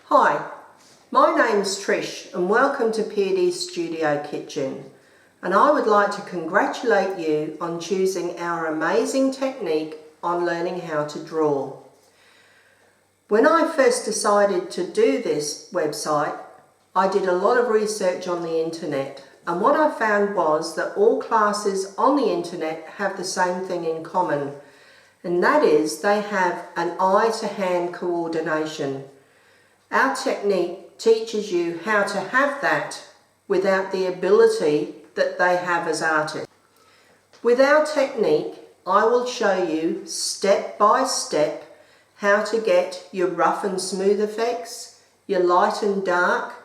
Hi, my name's Trish and welcome to Peardy's Studio Kitchen, and I would like to congratulate you on choosing our amazing technique on learning how to draw. When I first decided to do this website, I did a lot of research on the internet, and what I found was that all classes on the internet have the same thing in common, and that is they have an eye-to-hand coordination. Our technique teaches you how to have that without the ability that they have as artists. With our technique, I will show you step by step how to get your rough and smooth effects, your light and dark,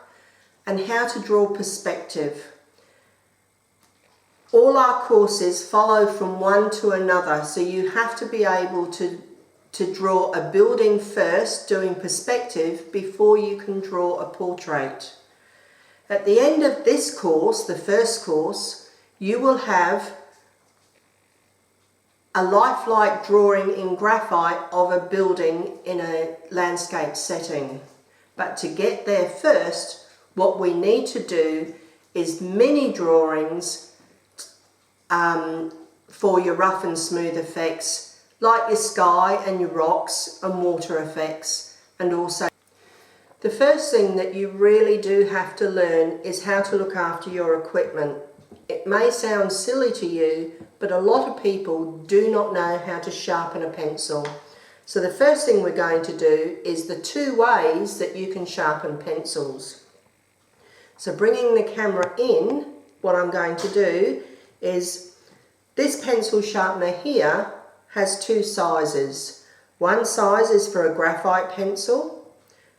and how to draw perspective. All our courses follow from one to another, so you have to be able to draw a building first, doing perspective, before you can draw a portrait. At the end of this course, the first course, you will have a lifelike drawing in graphite of a building in a landscape setting. But to get there first, what we need to do is mini drawings for your rough and smooth effects, like your sky and your rocks and water effects. And also, the first thing that you really do have to learn is how to look after your equipment. It may sound silly to you, but a lot of people do not know how to sharpen a pencil. So the first thing we're going to do is the 2 ways that you can sharpen pencils. So bringing the camera in, what I'm going to do is, this pencil sharpener here has 2 sizes. One size is for a graphite pencil,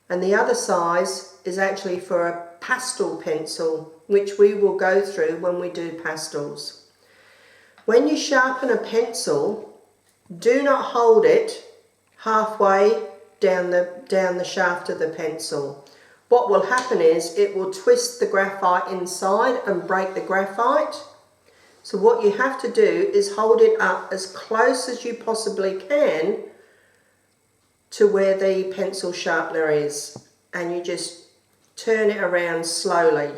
and the other size is actually for a pastel pencil, which we will go through when we do pastels. When you sharpen a pencil, do not hold it halfway down the shaft of the pencil. What will happen is it will twist the graphite inside and break the graphite. So what you have to do is hold it up as close as you possibly can to where the pencil sharpener is, and you just turn it around slowly.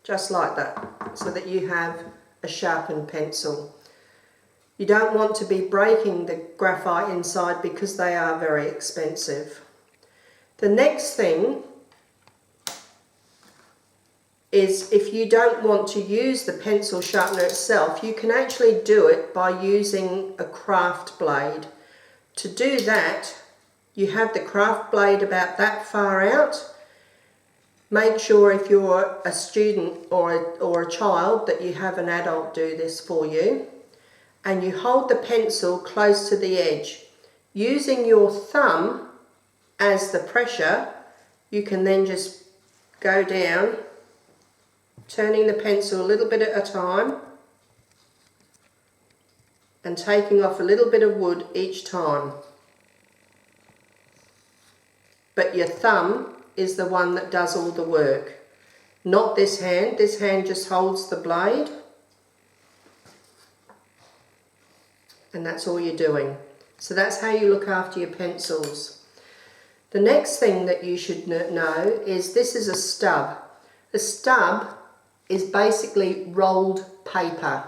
Just like that, so that you have a sharpened pencil. You don't want to be breaking the graphite inside because they are very expensive. The next thing is, if you don't want to use the pencil sharpener itself, you can actually do it by using a craft blade. To do that, you have the craft blade about that far out. Make sure if you're a student or a child that you have an adult do this for you. And you hold the pencil close to the edge. Using your thumb as the pressure, you can then just go down, turning the pencil a little bit at a time and taking off a little bit of wood each time. But your thumb is the one that does all the work, not this hand. This hand just holds the blade. And that's all you're doing. So that's how you look after your pencils. The next thing that you should know is, this is a stub. A stub is basically rolled paper.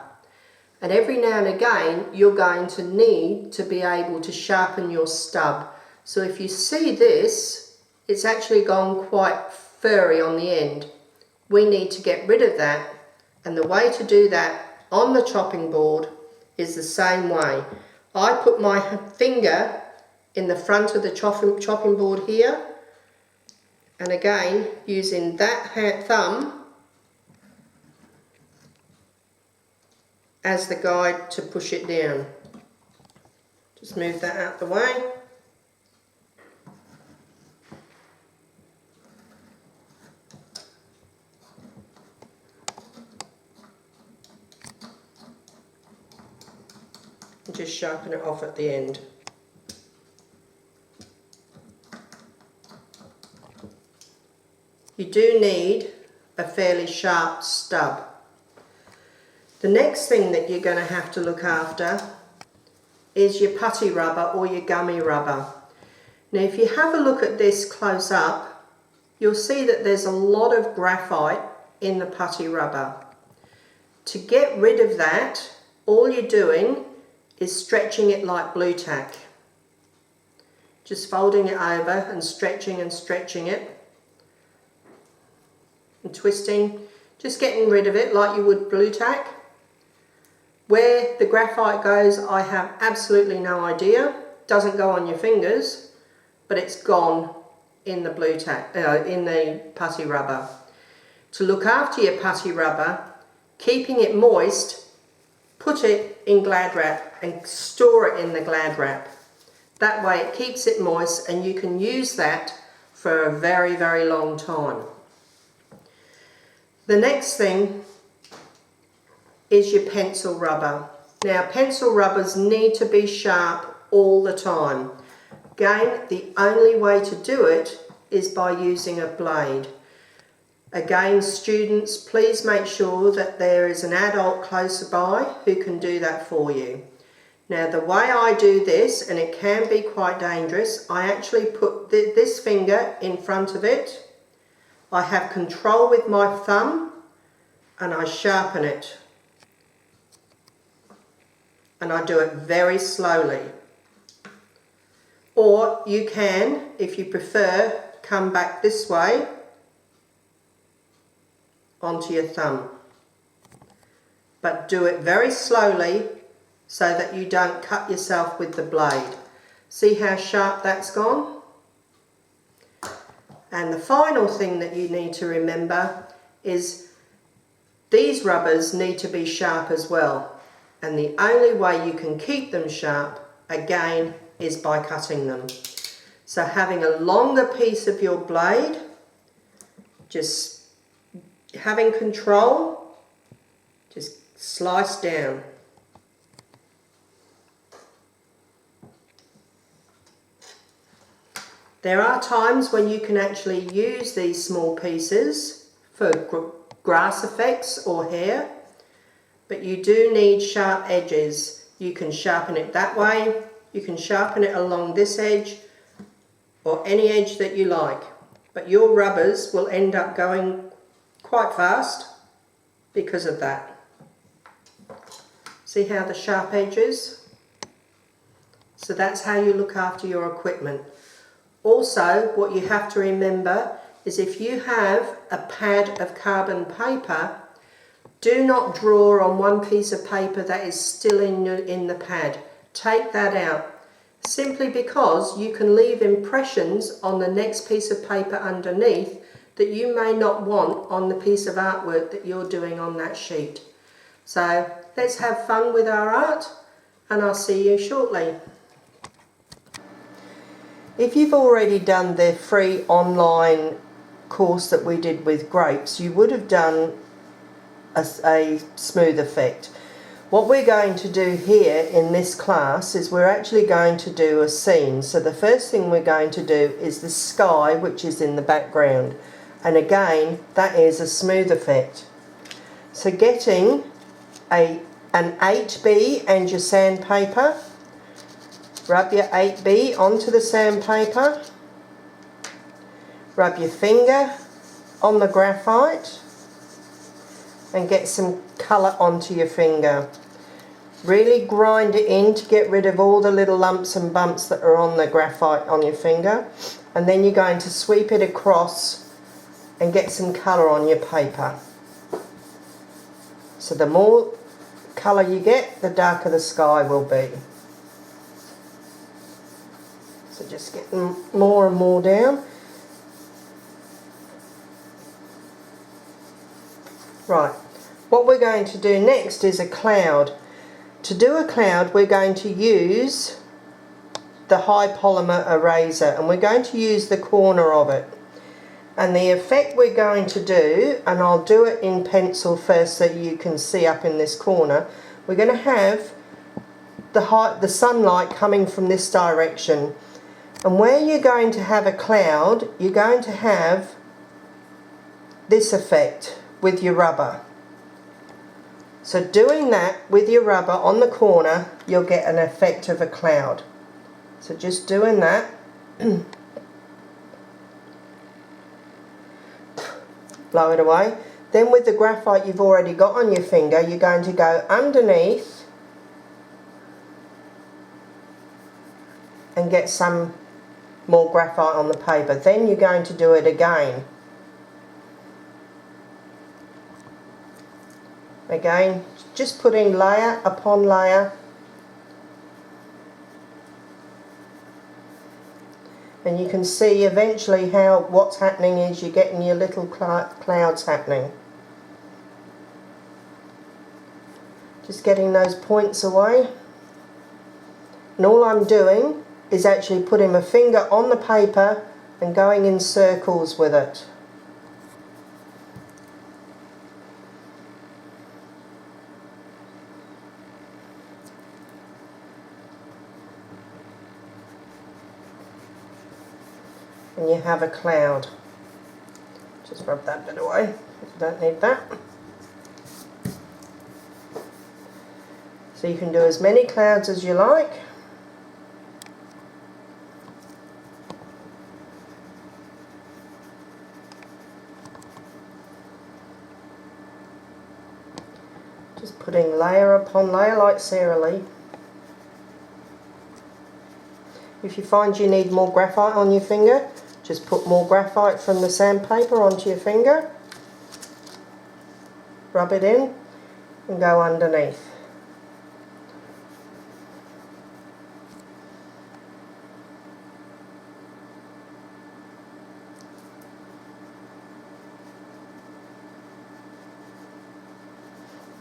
And every now and again, you're going to need to be able to sharpen your stub. So if you see this, it's actually gone quite furry on the end. We need to get rid of that. And the way to do that on the chopping board is the same way. I put my finger in the front of the chopping board here, and again using that thumb as the guide to push it down. Just move that out the way. And just sharpen it off at the end. You do need a fairly sharp stub. The next thing that you're going to have to look after is your putty rubber or your gummy rubber. Now if you have a look at this close up, you'll see that there's a lot of graphite in the putty rubber. To get rid of that, all you're doing is stretching it like blue tack. Just folding it over and stretching it and twisting, just getting rid of it like you would blue tack. Where the graphite goes, I have absolutely no idea. Doesn't go on your fingers, but it's gone in the blue tack, in the putty rubber. To look after your putty rubber, keeping it moist, put it in Glad wrap and store it in the Glad wrap. That way it keeps it moist and you can use that for a very, very long time. The next thing is your pencil rubber. Now pencil rubbers need to be sharp all the time. Again, the only way to do it is by using a blade. Again, students, please make sure that there is an adult close by who can do that for you. Now the way I do this, and it can be quite dangerous, I actually put this finger in front of it. I have control with my thumb and I sharpen it. And I do it very slowly. Or you can, if you prefer, come back this way onto your thumb. But do it very slowly so that you don't cut yourself with the blade. See how sharp that's gone? And the final thing that you need to remember is these rubbers need to be sharp as well. And the only way you can keep them sharp, again, is by cutting them. So having a longer piece of your blade, just having control, just slice down. There are times when you can actually use these small pieces for grass effects or hair, but you do need sharp edges. You can sharpen it that way, you can sharpen it along this edge, or any edge that you like. But your rubbers will end up going quite fast because of that. See how the sharp edge is? So that's how you look after your equipment. Also, what you have to remember is if you have a pad of carbon paper, do not draw on one piece of paper that is still in the pad. Take that out, simply because you can leave impressions on the next piece of paper underneath that you may not want on the piece of artwork that you're doing on that sheet. So let's have fun with our art, and I'll see you shortly. If you've already done the free online course that we did with grapes, you would have done a smooth effect. What we're going to do here in this class is we're actually going to do a scene. So the first thing we're going to do is the sky, which is in the background. And again, that is a smooth effect. So getting an 8B and your sandpaper, rub your 8B onto the sandpaper, rub your finger on the graphite and get some colour onto your finger. Really grind it in to get rid of all the little lumps and bumps that are on the graphite on your finger, and then you're going to sweep it across and get some colour on your paper. So the more colour you get, the darker the sky will be. So just get more and more down. Right, what we're going to do next is a cloud. To do a cloud, we're going to use the high polymer eraser, and we're going to use the corner of it. And the effect we're going to do, and I'll do it in pencil first so you can see up in this corner, we're going to have the sunlight coming from this direction. And where you're going to have a cloud, you're going to have this effect with your rubber. So doing that with your rubber on the corner, you'll get an effect of a cloud. So just doing that. Blow it away. Then with the graphite you've already got on your finger, you're going to go underneath and get some more graphite on the paper. Then you're going to do it again. Again, just putting layer upon layer. And you can see eventually how what's happening is you're getting your little clouds happening. Just getting those points away. And all I'm doing is actually putting my finger on the paper and going in circles with it. And you have a cloud. Just rub that bit away, you don't need that. So you can do as many clouds as you like. Just putting layer upon layer like Sarah Lee. If you find you need more graphite on your finger, just put more graphite from the sandpaper onto your finger, rub it in and go underneath.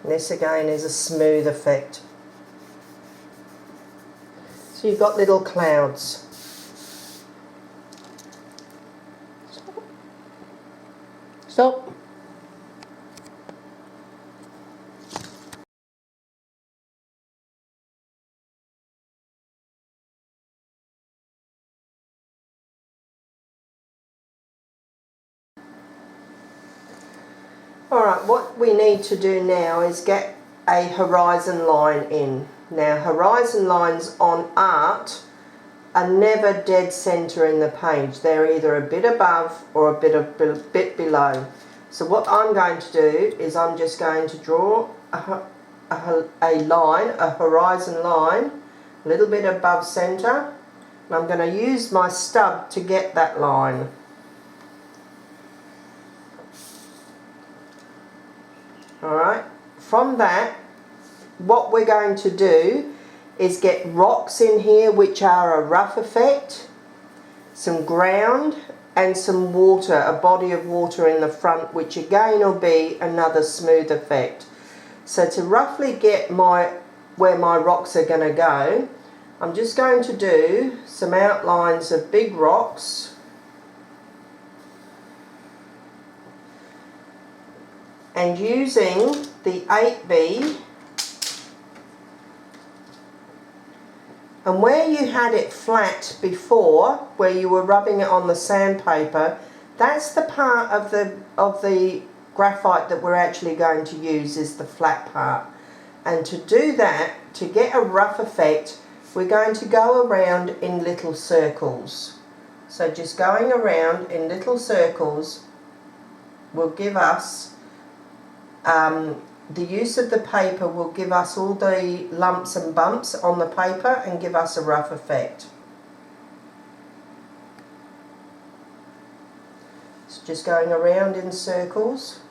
And this again is a smooth effect. So you've got little clouds. Stop. Alright, what we need to do now is get a horizon line in. Now horizon lines on art are never dead centre in the page. They're either a bit above or a bit below. So what I'm going to do is I'm just going to draw a line, a horizon line, a little bit above centre. And I'm going to use my stub to get that line. Alright, from that, what we're going to do is get rocks in here which are a rough effect, some ground and some water, a body of water in the front, which again will be another smooth effect. So to roughly get where my rocks are going to go, I'm just going to do some outlines of big rocks. And using the 8B, and where you had it flat before, where you were rubbing it on the sandpaper, that's the part of the graphite that we're actually going to use, is the flat part. And to do that, to get a rough effect, we're going to go around in little circles. So just going around in little circles will give us the use of the paper will give us all the lumps and bumps on the paper and give us a rough effect. So just going around in circles.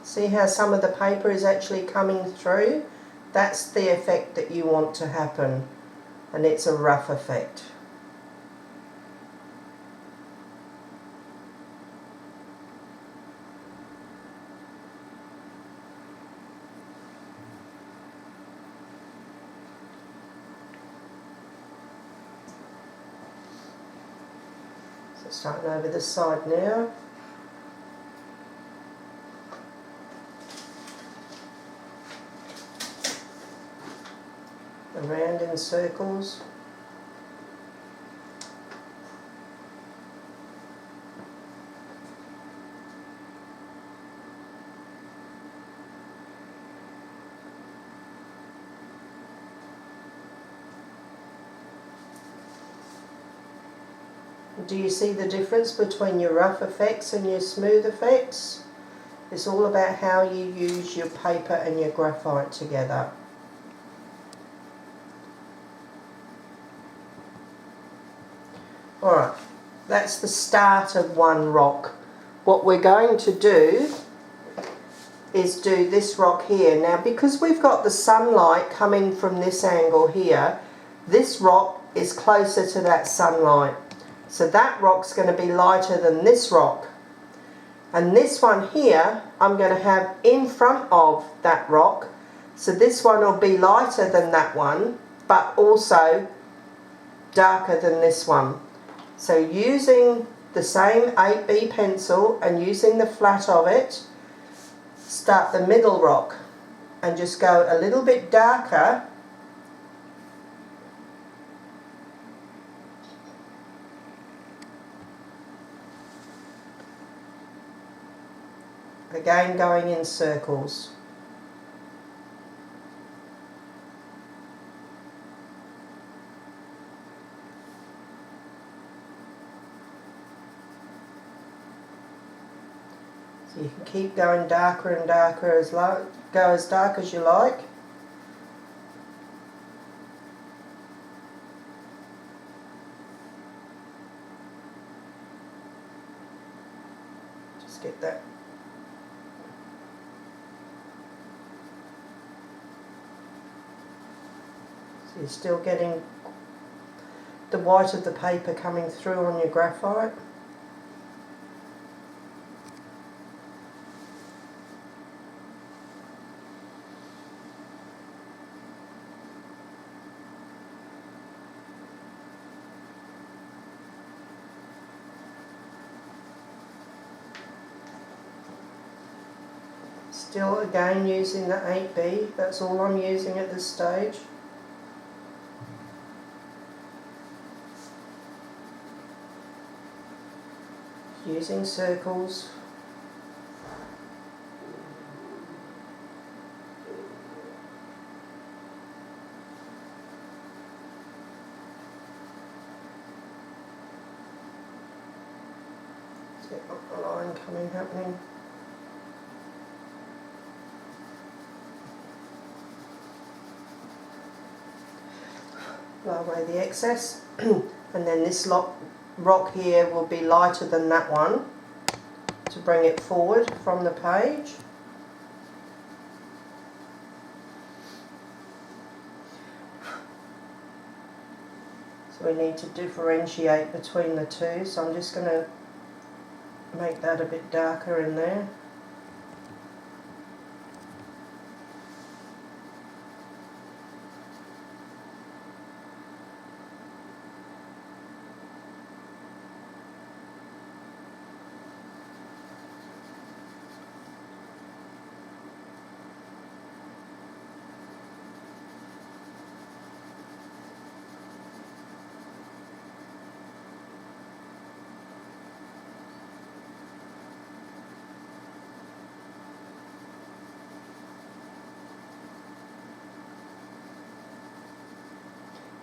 See how some of the paper is actually coming through? That's the effect that you want to happen, and it's a rough effect. So starting over this side now. around in circles. Do you see the difference between your rough effects and your smooth effects? It's all about how you use your paper and your graphite together. Alright, that's the start of one rock. What we're going to do is do this rock here. Now, because we've got the sunlight coming from this angle here, this rock is closer to that sunlight. So that rock's going to be lighter than this rock. And this one here, I'm going to have in front of that rock. So this one will be lighter than that one, but also darker than this one. So using the same 8B pencil and using the flat of it, start the middle rock and just go a little bit darker. Again, going in circles. So you can keep going darker and darker go as dark as you like. Just get that. So you're still getting the white of the paper coming through on your graphite. Still again using the 8B, that's all I'm using at this stage. Using circles. Get a line happening. Blow away the excess, and then this rock here will be lighter than that one to bring it forward from the page. So we need to differentiate between the two, so I'm just going to make that a bit darker in there.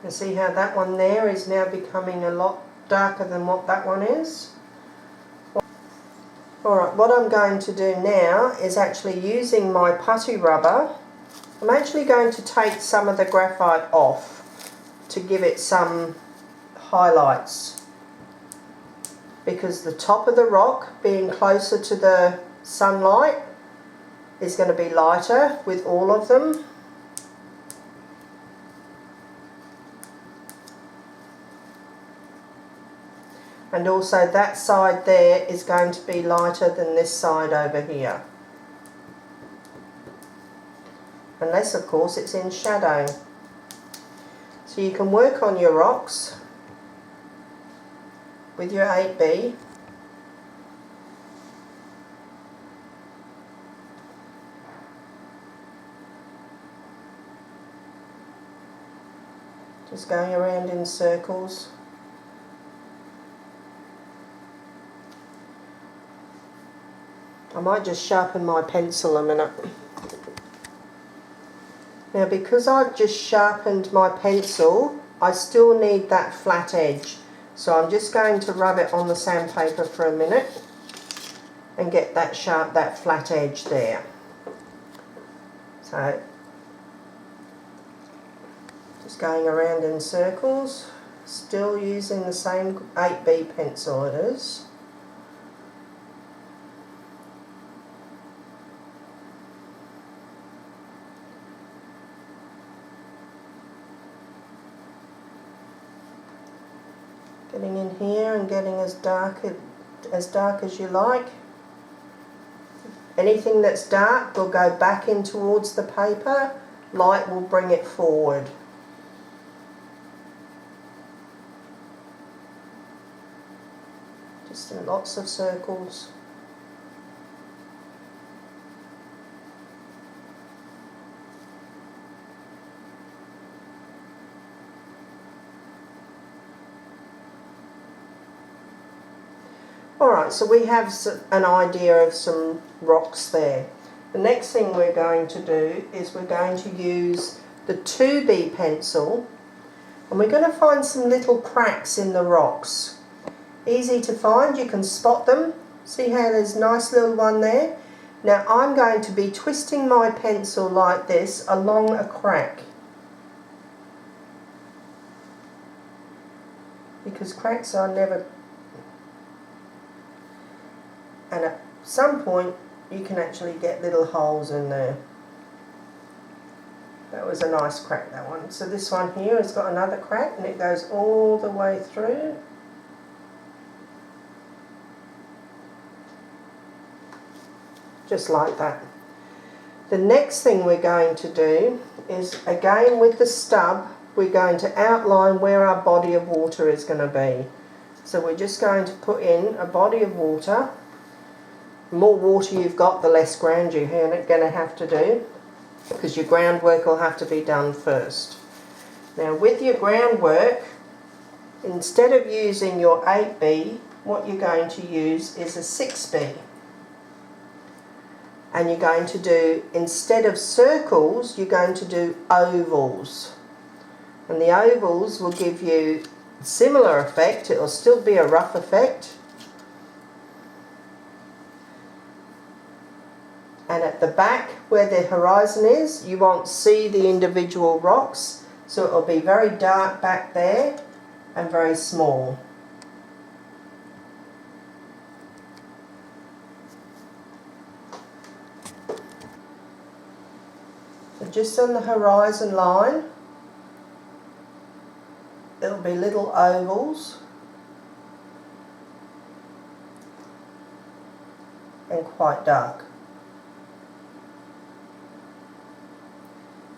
And see how that one there is now becoming a lot darker than what that one is? Alright, what I'm going to do now is actually using my putty rubber, I'm actually going to take some of the graphite off to give it some highlights. Because the top of the rock, being closer to the sunlight, is going to be lighter with all of them. And also that side there is going to be lighter than this side over here. Unless of course it's in shadow. So you can work on your rocks with your 8B. Just going around in circles. I might just sharpen my pencil a minute. Now because I've just sharpened my pencil, I still need that flat edge. So I'm just going to rub it on the sandpaper for a minute and get that flat edge there. So just going around in circles, still using the same 8B pencil it is. Getting in here and getting as dark as you like. Anything that's dark will go back in towards the paper, light will bring it forward. Just in lots of circles. Alright, so we have an idea of some rocks there. The next thing we're going to do is we're going to use the 2B pencil and we're going to find some little cracks in the rocks. Easy to find, you can spot them. See how there's a nice little one there? Now I'm going to be twisting my pencil like this along a crack. Because cracks are never... And at some point you can actually get little holes in there. That was a nice crack, that one. So this one here has got another crack and it goes all the way through. Just like that. The next thing we're going to do is, again with the stub, we're going to outline where our body of water is going to be. So we're just going to put in a body of water. The more water you've got, the less ground you're going to have to do, because your groundwork will have to be done first. Now with your groundwork, instead of using your 8B, what you're going to use is a 6B. And you're going to do, instead of circles, you're going to do ovals. And the ovals will give you a similar effect. It will still be a rough effect. And at the back, where the horizon is, you won't see the individual rocks. So it will be very dark back there and very small. So just on the horizon line, it'll be little ovals and quite dark.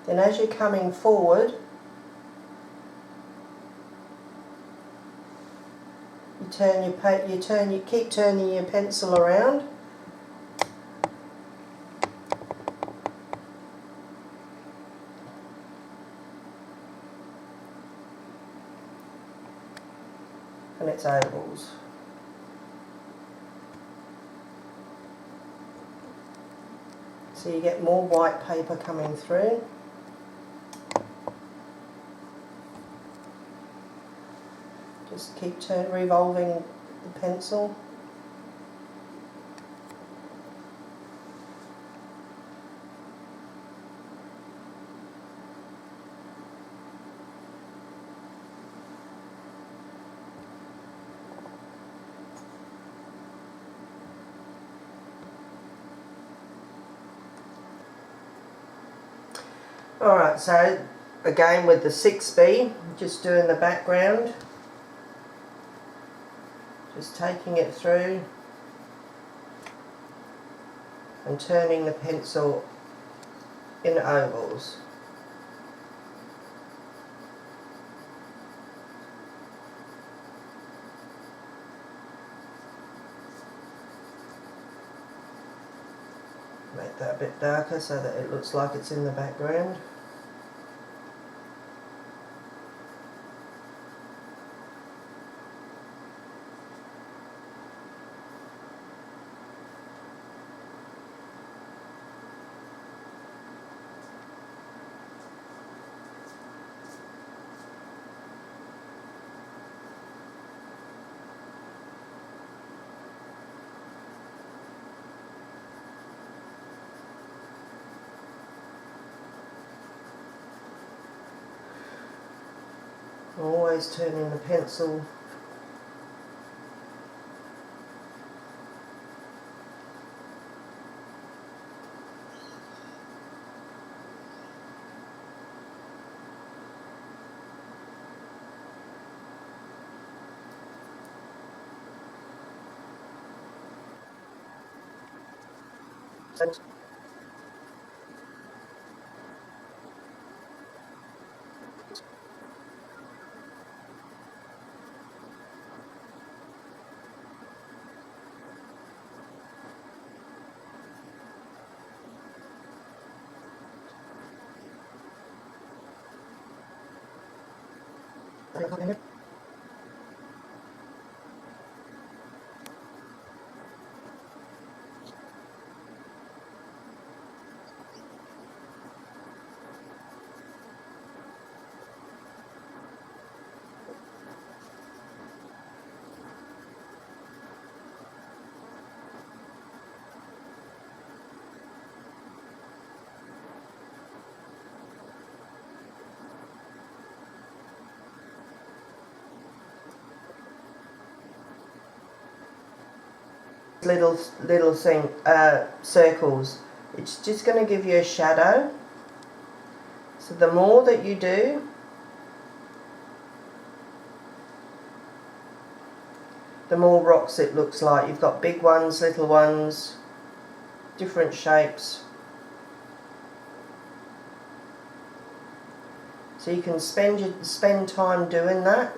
Then as you're coming forward, you keep turning your pencil around. And it's ovals. So you get more white paper coming through. Just keep revolving the pencil. Alright, so again with the 6B, just doing the background. Just taking it through and turning the pencil in ovals. Make that a bit darker so that it looks like it's in the background. Always turning the pencil little circles. It's just going to give you a shadow. So the more that you do, the more rocks it looks like. You've got big ones, little ones, different shapes. So you can spend time doing that.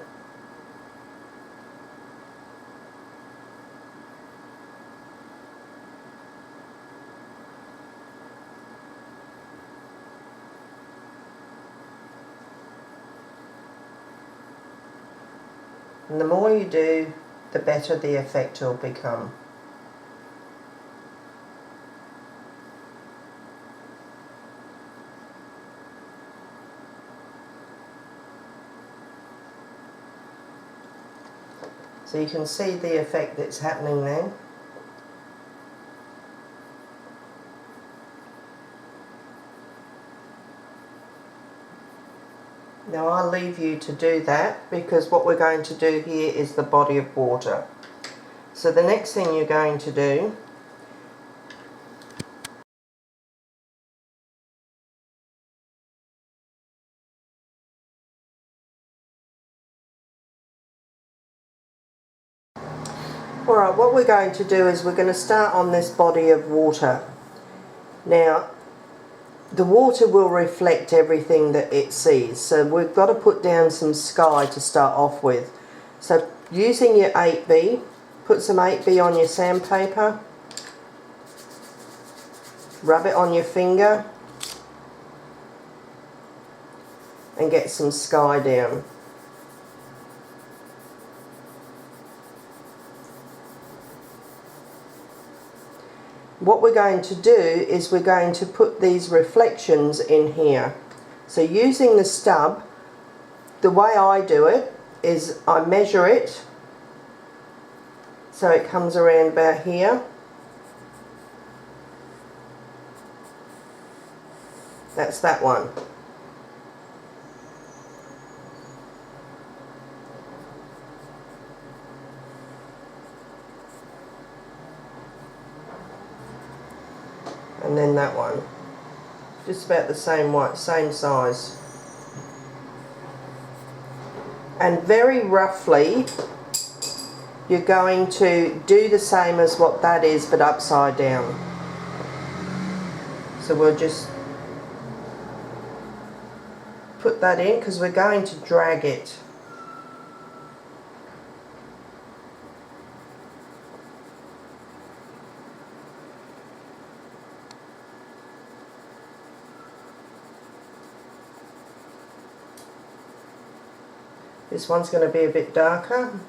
And the more you do, the better the effect will become. So you can see the effect that's happening then. Now I'll leave you to do that, because what we're going to do here is the body of water. So the next thing you're going to do Alright, what we're going to do is we're going to start on this body of water. Now, the water will reflect everything that it sees, so we've got to put down some sky to start off with. So using your 8B, put some 8B on your sandpaper, rub it on your finger and get some sky down. What we're going to do is we're going to put these reflections in here. So using the stub, the way I do it is I measure it so it comes around about here. That's that one. And then that one, just about the same size. And very roughly, you're going to do the same as what that is, but upside down. So we'll just put that in because we're going to drag it. This one's going to be a bit darker.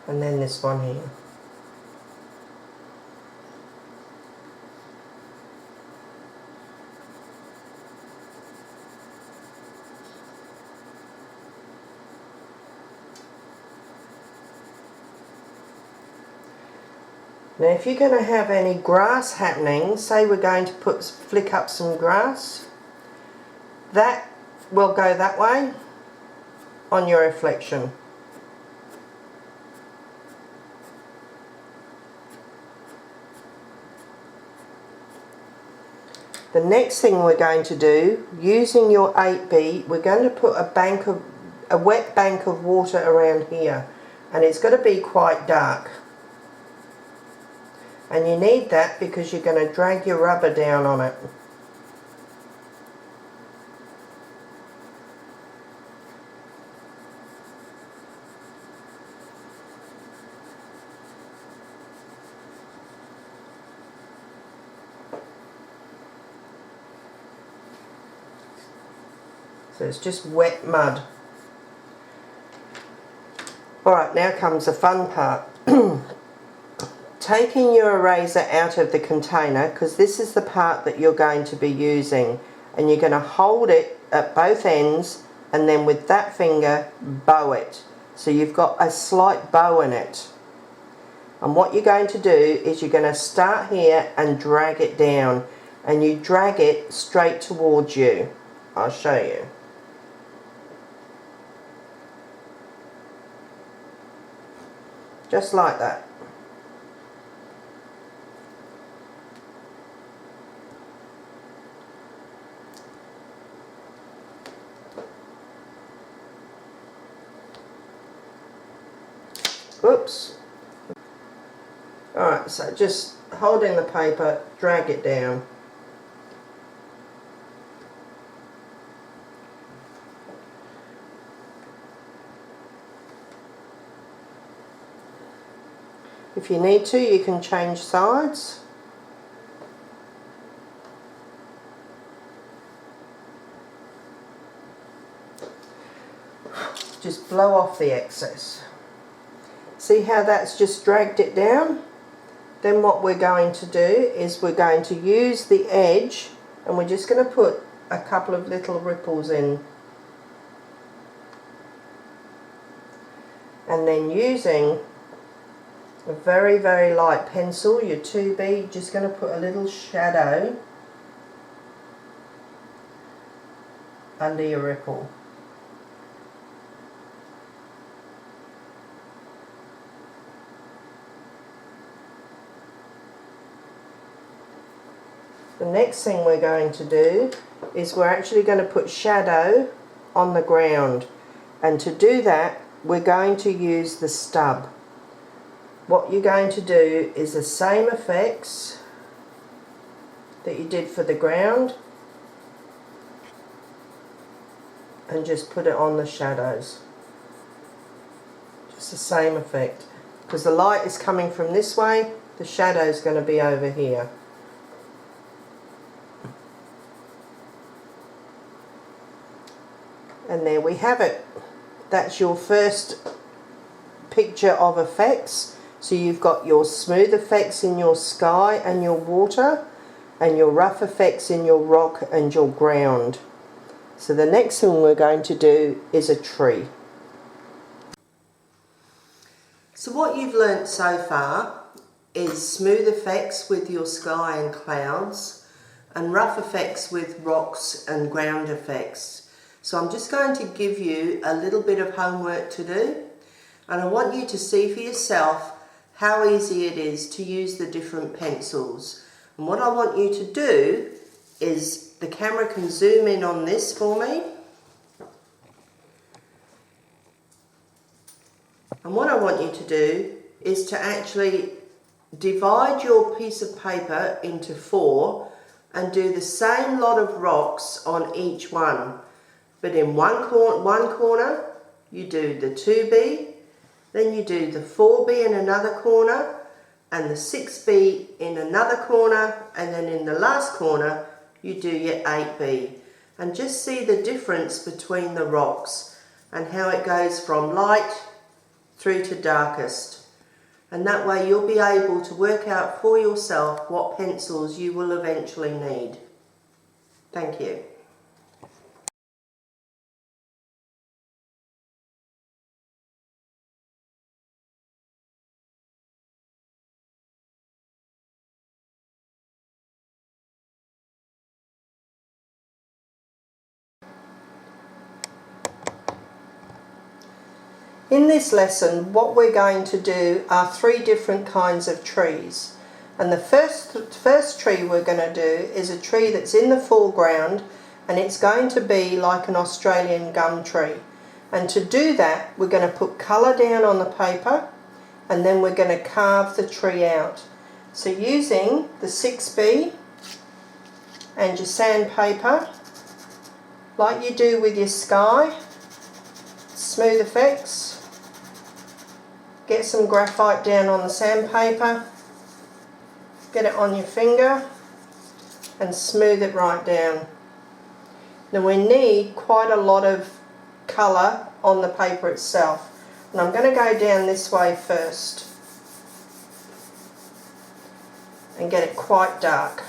And then this one here. Now if you're going to have any grass happening, say we're going to flick up some grass, that will go that way on your reflection. The next thing we're going to do, using your 8B, we're going to put a wet bank of water around here, and it's got to be quite dark. And you need that because you're going to drag your rubber down on it. So it's just wet mud. Alright, now comes the fun part. Taking your eraser out of the container, because this is the part that you're going to be using, and you're going to hold it at both ends and then with that finger bow it. So you've got a slight bow in it. And what you're going to do is you're going to start here and drag it down, and you drag it straight towards you. I'll show you. Just like that. Oops. Alright, so just holding the paper, drag it down. If you need to, you can change sides. Just blow off the excess. See how that's just dragged it down? Then what we're going to do is we're going to use the edge, and we're just going to put a couple of little ripples in. And then using a very, very light pencil, your 2B, just going to put a little shadow under your ripple. The next thing we're going to do is we're actually going to put shadow on the ground, and to do that we're going to use the stub. What you're going to do is the same effects that you did for the ground, and just put it on the shadows. Just the same effect, because the light is coming from this way, the shadow is going to be over here. And there we have it. That's your first picture of effects. So you've got your smooth effects in your sky and your water, and your rough effects in your rock and your ground. So the next thing we're going to do is a tree. So what you've learnt so far is smooth effects with your sky and clouds, and rough effects with rocks and ground effects. So I'm just going to give you a little bit of homework to do, and I want you to see for yourself how easy it is to use the different pencils. And what I want you to do is, the camera can zoom in on this for me. And what I want you to do is to actually divide your piece of paper into 4 and do the same lot of rocks on each one. But in one corner, you do the 2B, then you do the 4B in another corner, and the 6B in another corner, and then in the last corner, you do your 8B. And just see the difference between the rocks and how it goes from light through to darkest. And that way you'll be able to work out for yourself what pencils you will eventually need. Thank you. In this lesson, what we're going to do are 3 different kinds of trees. And the first tree we're going to do is a tree that's in the foreground, and it's going to be like an Australian gum tree. And to do that, we're going to put colour down on the paper, and then we're going to carve the tree out. So using the 6B and your sandpaper, like you do with your sky, smooth effects. Get some graphite down on the sandpaper, get it on your finger and smooth it right down. Now we need quite a lot of colour on the paper itself, and I'm going to go down this way first and get it quite dark.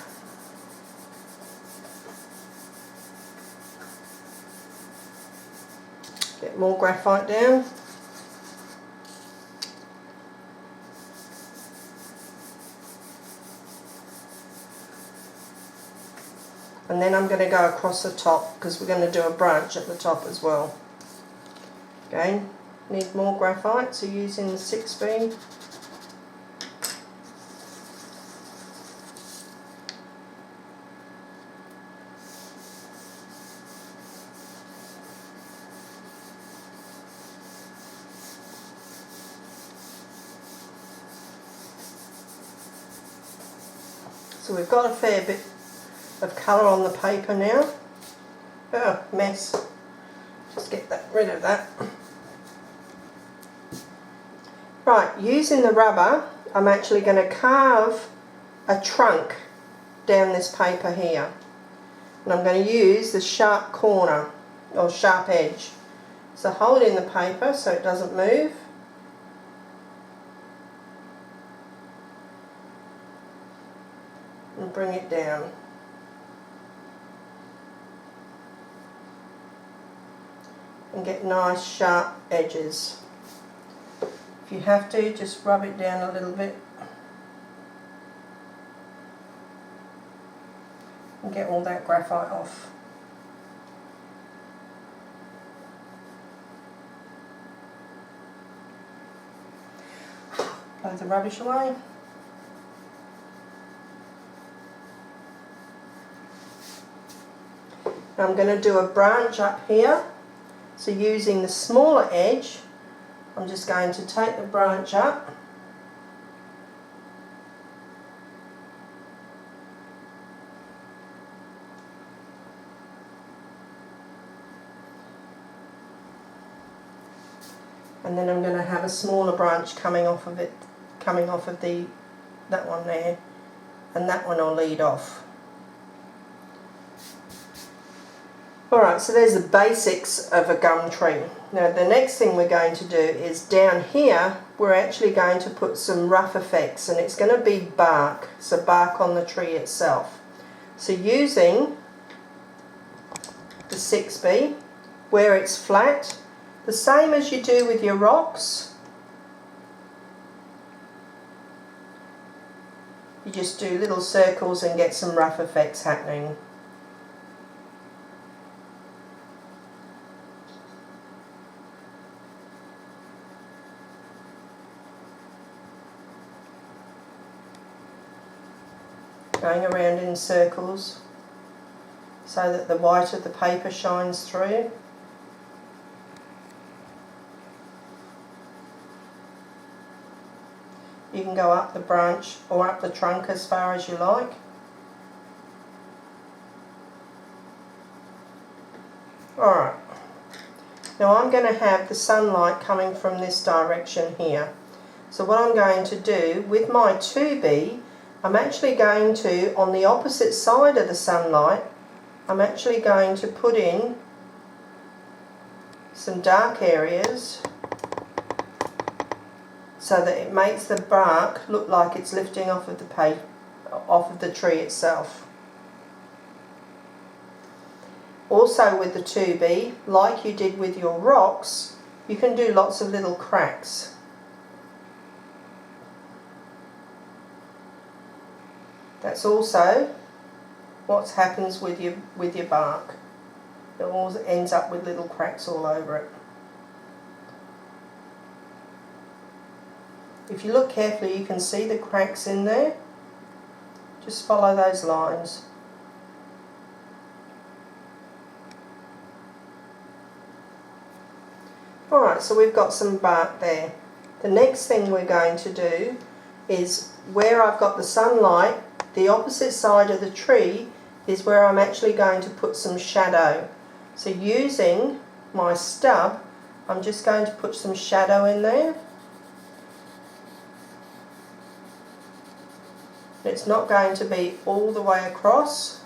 Get more graphite down. And then I'm going to go across the top because we're going to do a branch at the top as well. Again, need more graphite, so using the 6B. So we've got a fair bit of colour on the paper now. Oh, mess. Just get rid of that. Right, using the rubber, I'm actually going to carve a trunk down this paper here. And I'm going to use the sharp corner, or sharp edge. So hold in the paper so it doesn't move. And bring it down. And get nice sharp edges. If you have to, just rub it down a little bit and get all that graphite off. Blow the rubbish away. Now I'm going to do a branch up here. So using the smaller edge, I'm just going to take the branch up and then I'm going to have a smaller branch coming off of it, that one there, and that one will lead off. Alright, so there's the basics of a gum tree. Now the next thing we're going to do is down here we're actually going to put some rough effects, and it's going to be bark, so bark on the tree itself. So using the 6B, where it's flat, the same as you do with your rocks, you just do little circles and get some rough effects happening. Going around in circles so that the white of the paper shines through. You can go up the branch or up the trunk as far as you like. Alright, now I'm going to have the sunlight coming from this direction here. So what I'm going to do with my 2B, I'm actually going to, on the opposite side of the sunlight, I'm actually going to put in some dark areas so that it makes the bark look like it's lifting off of the tree itself. Also with the 2B, like you did with your rocks, you can do lots of little cracks. That's also what happens with your bark. It always ends up with little cracks all over it. If you look carefully, you can see the cracks in there. Just follow those lines. Alright, so we've got some bark there. The next thing we're going to do is where I've got the sunlight, the opposite side of the tree is where I'm actually going to put some shadow. So using my stub, I'm just going to put some shadow in there. It's not going to be all the way across.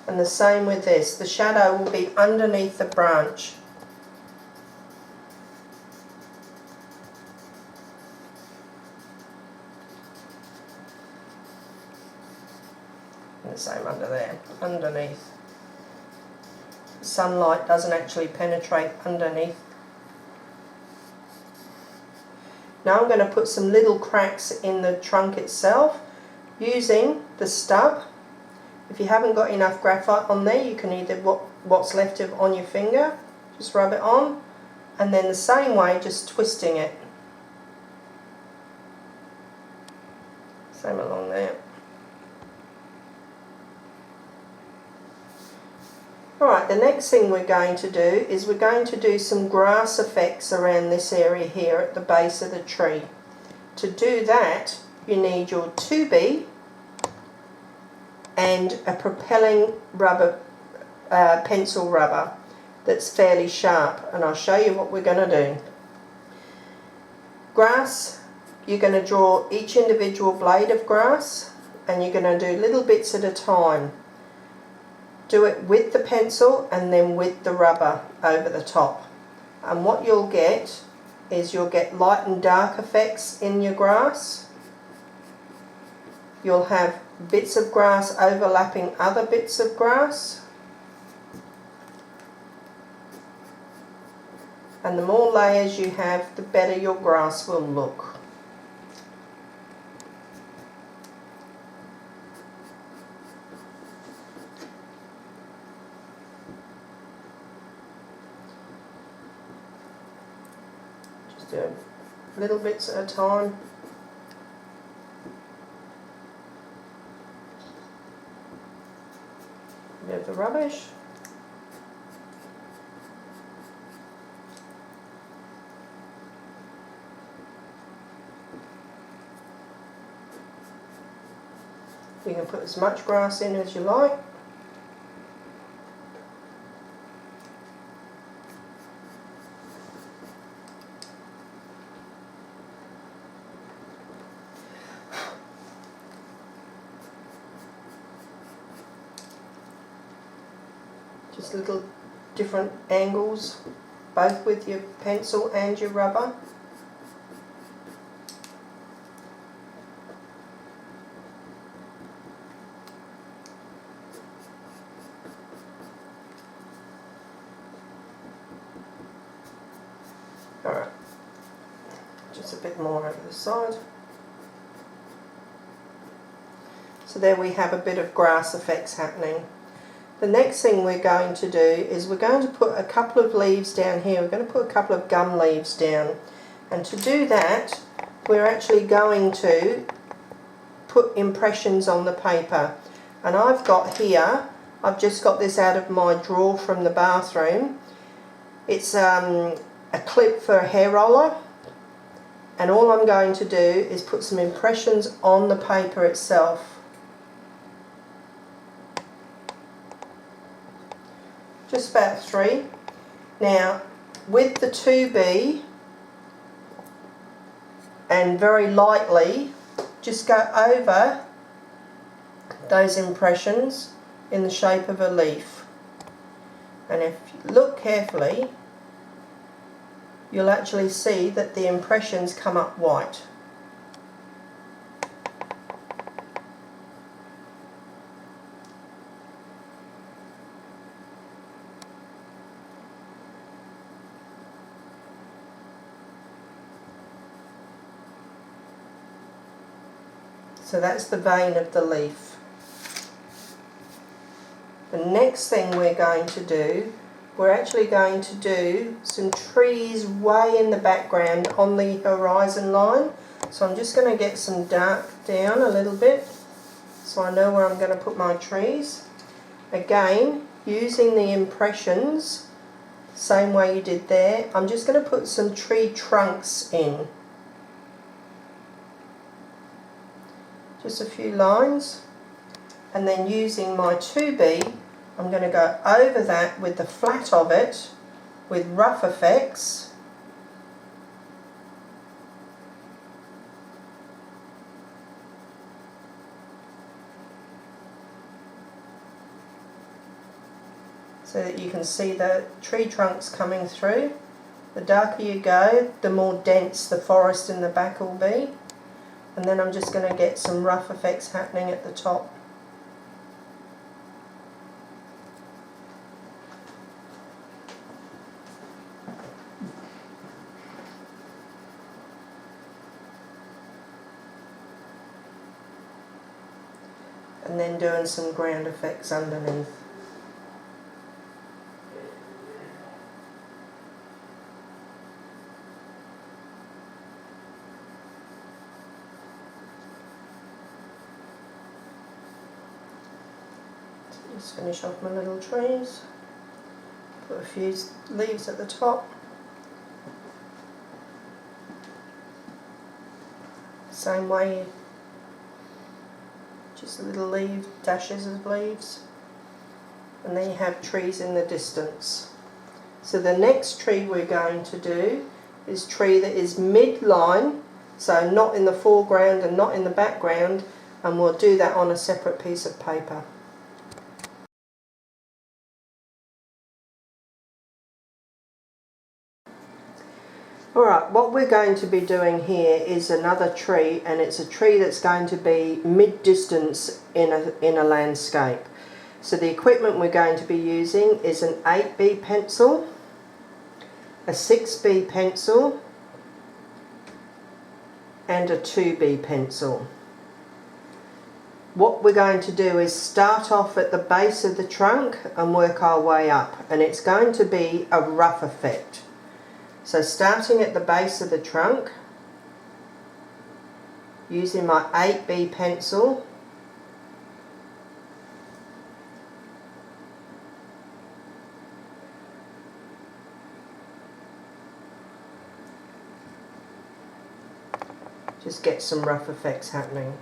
And the same with this, the shadow will be underneath the branch. And the same under there, underneath. Sunlight doesn't actually penetrate underneath. Now I'm going to put some little cracks in the trunk itself using the stub. If you haven't got enough graphite on there, you can either what's left of on your finger, just rub it on, and then the same way just twisting it. Same along there. Alright, the next thing we're going to do is we're going to do some grass effects around this area here at the base of the tree. To do that, you need your 2B and a propelling rubber, pencil rubber that's fairly sharp, and I'll show you what we're going to do. Grass, you're going to draw each individual blade of grass and you're going to do little bits at a time. Do it with the pencil and then with the rubber over the top. And what you'll get is you'll get light and dark effects in your grass. You'll have bits of grass overlapping other bits of grass. And the more layers you have, the better your grass will look. Just do little bits at a time. Bit of the rubbish. You can put as much grass in as you like. Just little different angles, both with your pencil and your rubber. Alright, just a bit more over the side. So there we have a bit of grass effects happening. The next thing we're going to do is we're going to put a couple of leaves down here. We're going to put a couple of gum leaves down. And to do that, we're actually going to put impressions on the paper. And I've got here, I've just got this out of my drawer from the bathroom. It's a clip for a hair roller. And all I'm going to do is put some impressions on the paper itself. Just about 3. Now, with the 2B, and very lightly, just go over those impressions in the shape of a leaf. And if you look carefully, you'll actually see that the impressions come up white. So that's the vein of the leaf. The next thing we're going to do, we're actually going to do some trees way in the background on the horizon line. So I'm just going to get some dark down a little bit so I know where I'm going to put my trees. Again, using the impressions, same way you did there, I'm just going to put some tree trunks in. Just a few lines. And then using my 2B, I'm going to go over that with the flat of it with rough effects. So that you can see the tree trunks coming through. The darker you go, the more dense the forest in the back will be. And then I'm just going to get some rough effects happening at the top. And then doing some ground effects underneath. Just finish off my little trees. Put a few leaves at the top. Same way, just little leaf dashes of leaves. And then you have trees in the distance. So the next tree we're going to do is tree that is mid-line, so not in the foreground and not in the background, and we'll do that on a separate piece of paper. Alright, what we're going to be doing here is another tree, and it's a tree that's going to be mid-distance in a landscape. So the equipment we're going to be using is an 8B pencil, a 6B pencil and a 2B pencil. What we're going to do is start off at the base of the trunk and work our way up, and it's going to be a rough effect. So starting at the base of the trunk, using my 8B pencil, just get some rough effects happening.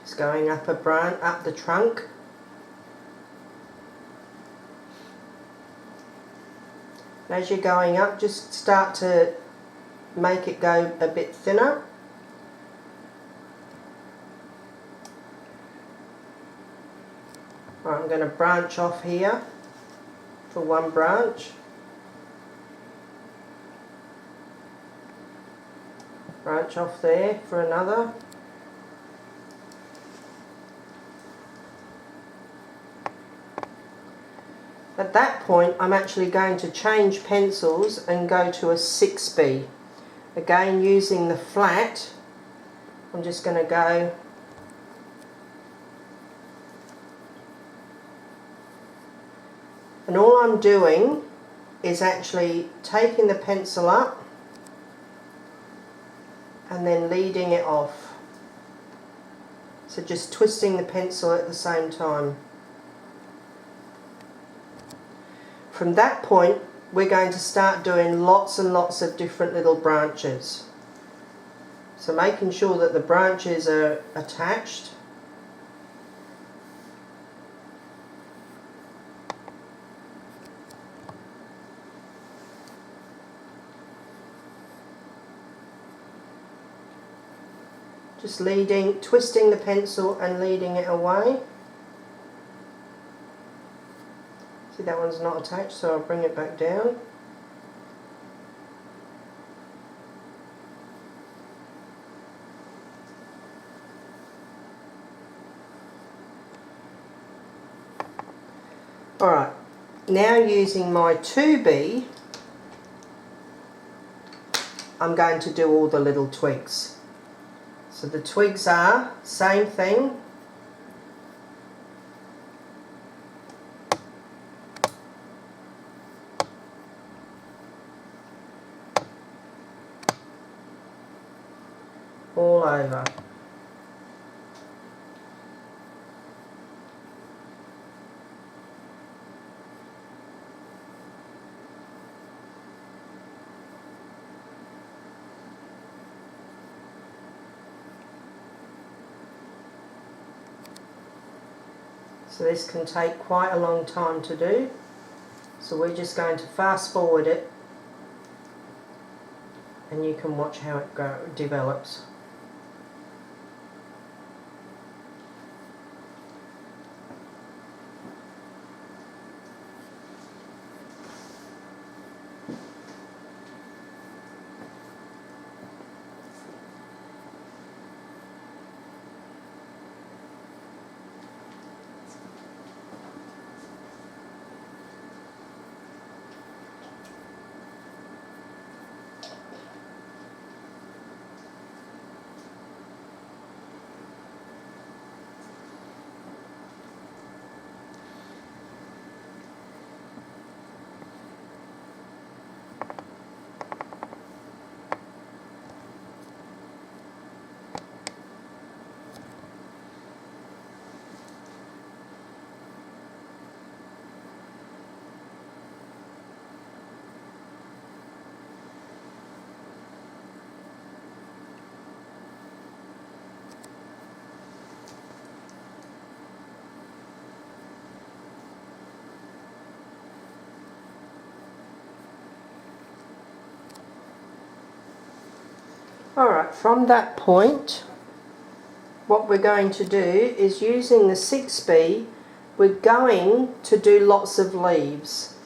Just going up a branch, up the trunk. And as you're going up, just start to make it go a bit thinner. Right, I'm going to branch off here for one branch. Branch off there for another. At that point, I'm actually going to change pencils and go to a 6B. Again, using the flat, I'm just going to go and all I'm doing is actually taking the pencil up and then leading it off. So just twisting the pencil at the same time. From that point, we're going to start doing lots and lots of different little branches. So making sure that the branches are attached. Just twisting the pencil and leading it away. See, that one's not attached, so I'll bring it back down. Alright, now using my 2B, I'm going to do all the little twigs. So the twigs are same thing. All over. So this can take quite a long time to do. So we're just going to fast forward it and you can watch how it develops. Alright, from that point, what we're going to do is using the 6B, we're going to do lots of leaves.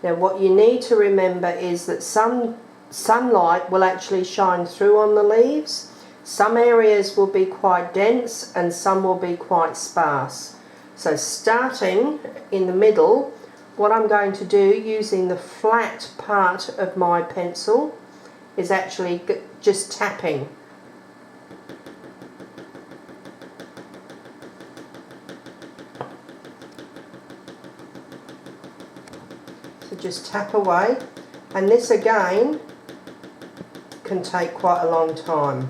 Now what you need to remember is that some sunlight will actually shine through on the leaves. Some areas will be quite dense and some will be quite sparse. So starting in the middle, what I'm going to do using the flat part of my pencil is actually just tapping. So just tap away, and this again can take quite a long time.